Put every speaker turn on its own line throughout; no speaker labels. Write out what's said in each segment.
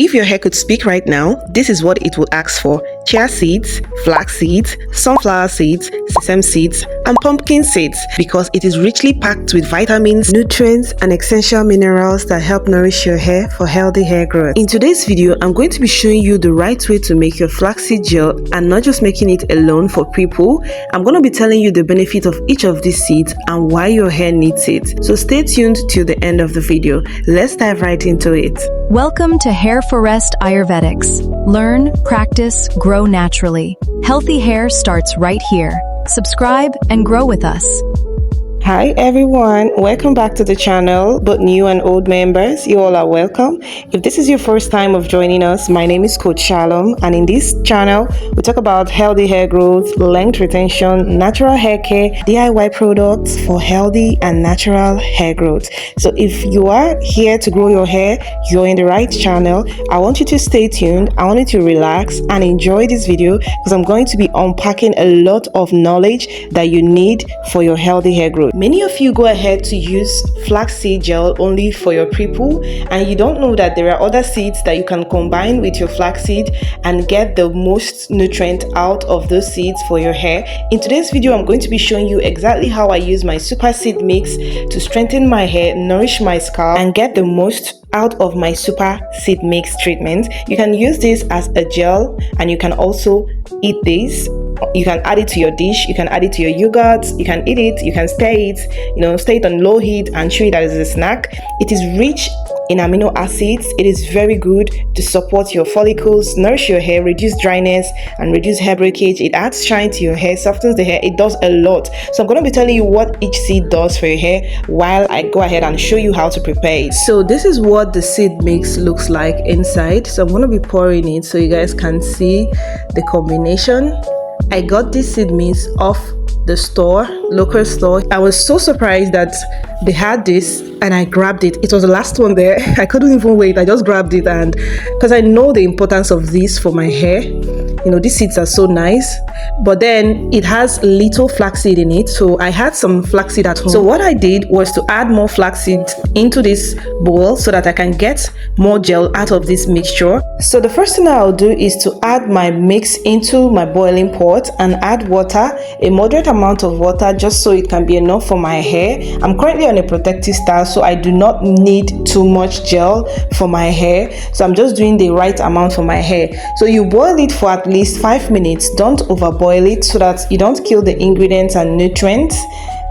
If your hair could speak right now, this is what it would ask for: chia seeds, flax seeds, sunflower seeds, sesame seeds, and pumpkin seeds, because it is richly packed with vitamins, nutrients, and essential minerals that help nourish your hair for healthy hair growth. In today's video, I'm going to be showing you the right way to make your flaxseed gel, and not just making it alone for pre-poo. I'm going to be telling you the benefit of each of these seeds and why your hair needs it. So stay tuned till the end of the video. Let's dive right into it.
Welcome to Hair 4SEEDS Ayurvedics. Learn, practice, grow naturally. Healthy hair starts right here. Subscribe and grow with us.
Hi everyone, welcome back to the channel. Both new and old members, you all are welcome. If this is your first time of joining us, my name is Coach Shalom, and in this channel we talk about healthy hair growth, length retention, natural hair care, DIY products for healthy and natural hair growth. So if you are here to grow your hair, you're in the right channel. I want you to stay tuned. I want you to relax and enjoy this video, because I'm going to be unpacking a lot of knowledge that you need for your healthy hair growth. Many of you go ahead to use flaxseed gel only for your pre-poo, and you don't know that there are other seeds that you can combine with your flaxseed and get the most nutrient out of those seeds for your hair. In today's video, I'm going to be showing you exactly how I use my super seed mix to strengthen my hair, nourish my scalp, and get the most out of my super seed mix treatment. You can use this as a gel, and you can also eat this. You can add it to your dish, you can add it to your yogurt, you can eat it, you can stir it, stir it on low heat and chew it as a snack. It is rich in amino acids. It is very good to support your follicles, nourish your hair, reduce dryness, and reduce hair breakage. It adds shine to your hair, softens the hair. It does a lot. So I'm going to be telling you what each seed does for your hair while I go ahead and show you how to prepare it. So this is what the seed mix looks like inside. So I'm going to be pouring it so you guys can see the combination. I got this seed mix off the store, local store. I was so surprised that they had this, and I grabbed it. It was the last one there. I couldn't even wait. I just grabbed it, and because I know the importance of this for my hair. These seeds are so nice, but then it has little flaxseed in it, so I had some flaxseed at home. So what I did was to add more flaxseed into this bowl so that I can get more gel out of this mixture. So the first thing I'll do is to add my mix into my boiling pot and add water, a moderate amount of water, just so it can be enough for my hair. I'm currently on a protective style, so I do not need too much gel for my hair, so I'm just doing the right amount for my hair. So you boil it for at least 5 minutes. Don't overboil it so that you don't kill the ingredients and nutrients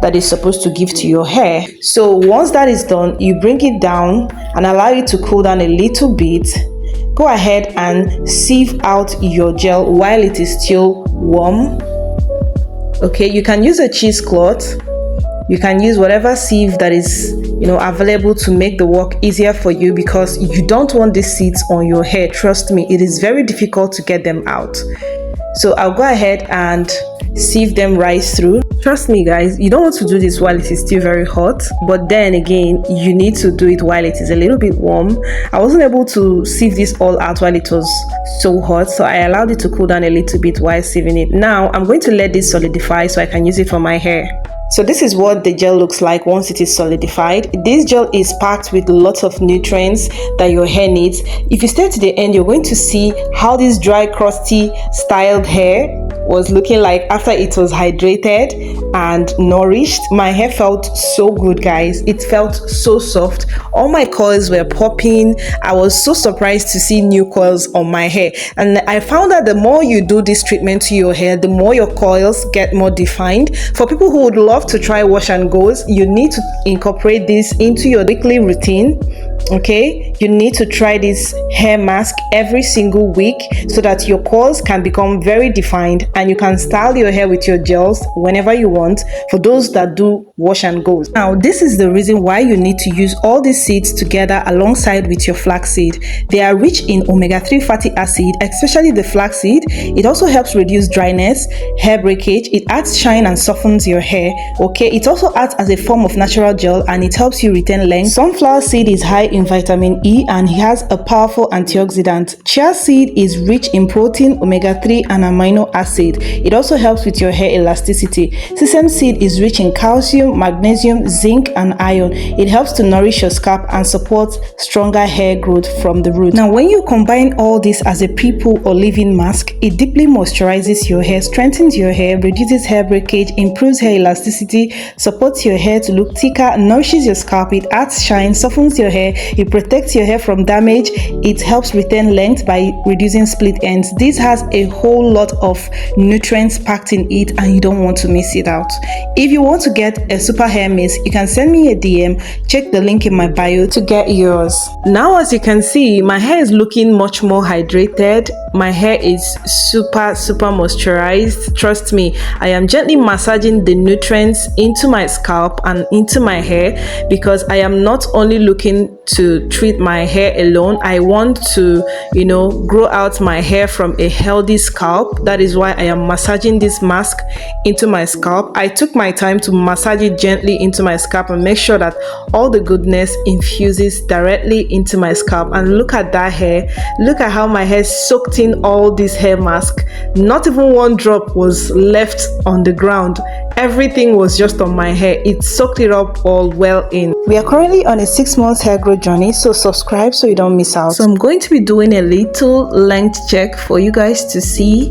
that is supposed to give to your hair. So once that is done, you bring it down and allow it to cool down a little bit. Go ahead and sieve out your gel while it is still warm. Okay, you can use a cheesecloth. You can use whatever sieve that is available to make the work easier for you, because you don't want these seeds on your hair. Trust me, it is very difficult to get them out. So I'll go ahead and sieve them right through. Trust me guys, you don't want to do this while it is still very hot, but then again, you need to do it while it is a little bit warm. I wasn't able to sieve this all out while it was so hot, so I allowed it to cool down a little bit while sieving it. Now I'm going to let this solidify so I can use it for my hair. So this is what the gel looks like once it is solidified. This gel is packed with lots of nutrients that your hair needs. If you stay to the end, you're going to see how this dry, crusty, styled hair was looking like after it was hydrated and nourished. My hair felt so good, guys. It felt so soft. All my coils were popping. I was so surprised to see new coils on my hair. And I found that the more you do this treatment to your hair, the more your coils get more defined. For people who would love to try wash and goes, you need to incorporate this into your weekly routine. Okay, you need to try this hair mask every single week so that your coils can become very defined, and you can style your hair with your gels whenever you want, for those that do wash and goes. Now this is the reason why you need to use all these seeds together alongside with your flaxseed. They are rich in omega-3 fatty acid, especially the flaxseed. It also helps reduce dryness, hair breakage. It adds shine and softens your hair. Okay, it also acts as a form of natural gel, and it helps you retain length. Sunflower seed is high in vitamin E and it has a powerful antioxidant. Chia seed is rich in protein, omega-3 and amino acid. It also helps with your hair elasticity. Sesame seed is rich in calcium, magnesium, zinc and iron. It helps to nourish your scalp and support stronger hair growth from the root. Now, when you combine all this as a pre-poo or leave-in mask, it deeply moisturizes your hair, strengthens your hair, reduces hair breakage, improves hair elasticity, supports your hair to look thicker, nourishes your scalp, it adds shine, softens your hair, it protects your hair from damage, it helps retain length by reducing split ends. This has a whole lot of nutrients packed in it and you don't want to miss it out. If you want to get a super hair mist, you can send me a DM. Check the link in my bio to get yours. Now, as you can see, my hair is looking much more hydrated. My hair is super moisturized. Trust me, I am gently massaging the nutrients into my scalp and into my hair because I am not only looking to treat my hair alone. I want to, grow out my hair from a healthy scalp. That is why I am massaging this mask into my scalp. I took my time to massage it gently into my scalp and make sure that all the goodness infuses directly into my scalp. And look at that hair. Look at how my hair soaked in all this hair mask. Not even one drop was left on the ground. Everything was just on my hair. It soaked it up all well in. We are currently on a 6-month hair growth journey, so subscribe so you don't miss out. So I'm going to be doing a little length check for you guys to see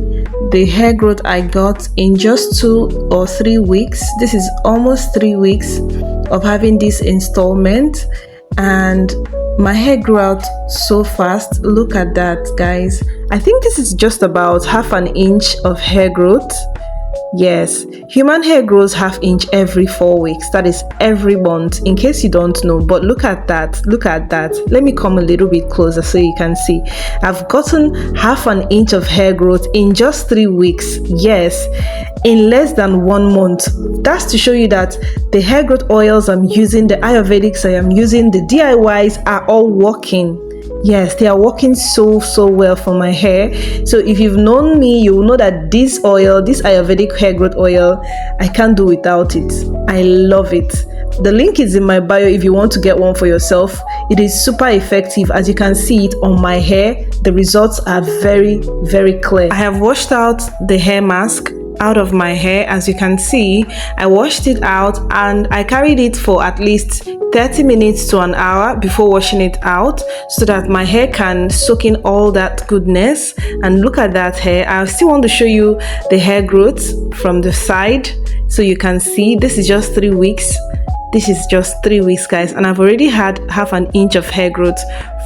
the hair growth I got in just 2 or 3 weeks. This is almost 3 weeks of having this installment, and my hair grew out so fast. Look at that, guys. I think this is just about half an inch of hair growth. Yes, human hair grows ½ inch every 4 weeks. That is every month, in case you don't know. But look at that. Look at that. Let me come a little bit closer so you can see. I've gotten ½ an inch of hair growth in just 3 weeks. Yes, in less than 1 month. That's to show you that the hair growth oils I'm using, the Ayurvedics I am using, the DIYs are all working. Yes, they are working so well for my hair. So if you've known me, you will know that this oil, this Ayurvedic hair growth oil, I can't do without it. I love it. The link is in my bio if you want to get one for yourself. It is super effective. As you can see it on my hair, the results are very clear. I have washed out the hair mask out of my hair. As you can see, I washed it out and I carried it for at least 30 minutes to an hour before washing it out so that my hair can soak in all that goodness. And look at that hair. I still want to show you the hair growth from the side so you can see. This is just 3 weeks. This is just 3 weeks, guys, and I've already had ½ an inch of hair growth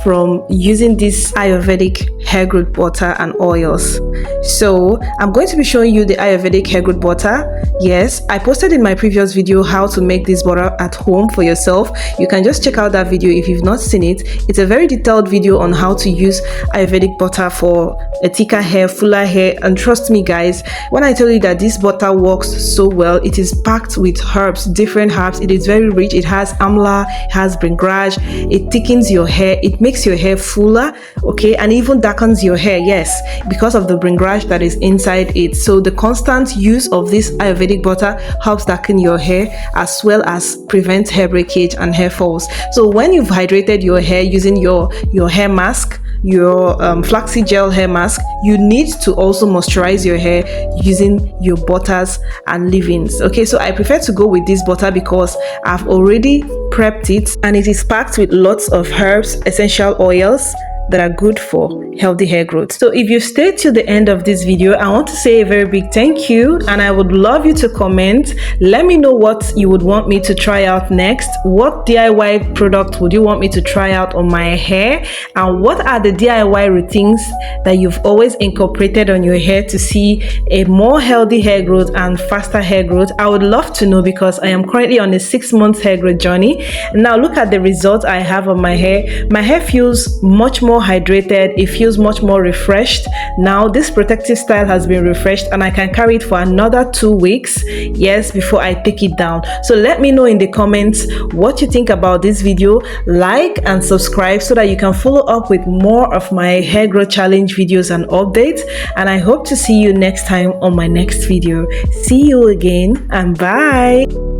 from using this Ayurvedic hair growth butter and oils. So I'm going to be showing you the Ayurvedic hair growth butter. Yes, I posted in my previous video how to make this butter at home for yourself. You can just check out that video if you've not seen it. It's a very detailed video on how to use Ayurvedic butter for a thicker hair, fuller hair. And trust me, guys, when I tell you that this butter works so well, it is packed with herbs, different herbs. It is very rich. It has amla, it has breakage, it thickens your hair, it makes your hair fuller, okay, and even darkens your hair. Yes, because of the breakage that is inside it. So the constant use of this Ayurvedic butter helps darken your hair as well as prevent hair breakage and hair falls. So when you've hydrated your hair using your hair mask, your flaxseed gel hair mask, you need to also moisturize your hair using your butters and leave-ins. Okay, so I prefer to go with this butter because I've already prepped it and it is packed with lots of herbs, essential oils that are good for healthy hair growth. So if you stayed till the end of this video, I want to say a very big thank you, and I would love you to comment. Let me know what you would want me to try out next. What DIY product would you want me to try out on my hair, and what are the DIY routines that you've always incorporated on your hair to see a more healthy hair growth and faster hair growth? I would love to know because I am currently on a 6-month hair growth journey. Now look at the results I have on my hair. My hair feels much more hydrated. It feels much more refreshed. Now this protective style has been refreshed and I can carry it for another 2 weeks, yes, before I take it down. So let me know in the comments what you think about this video. Like and subscribe so that you can follow up with more of my hair growth challenge videos and updates, and I hope to see you next time on my next video. See you again and bye.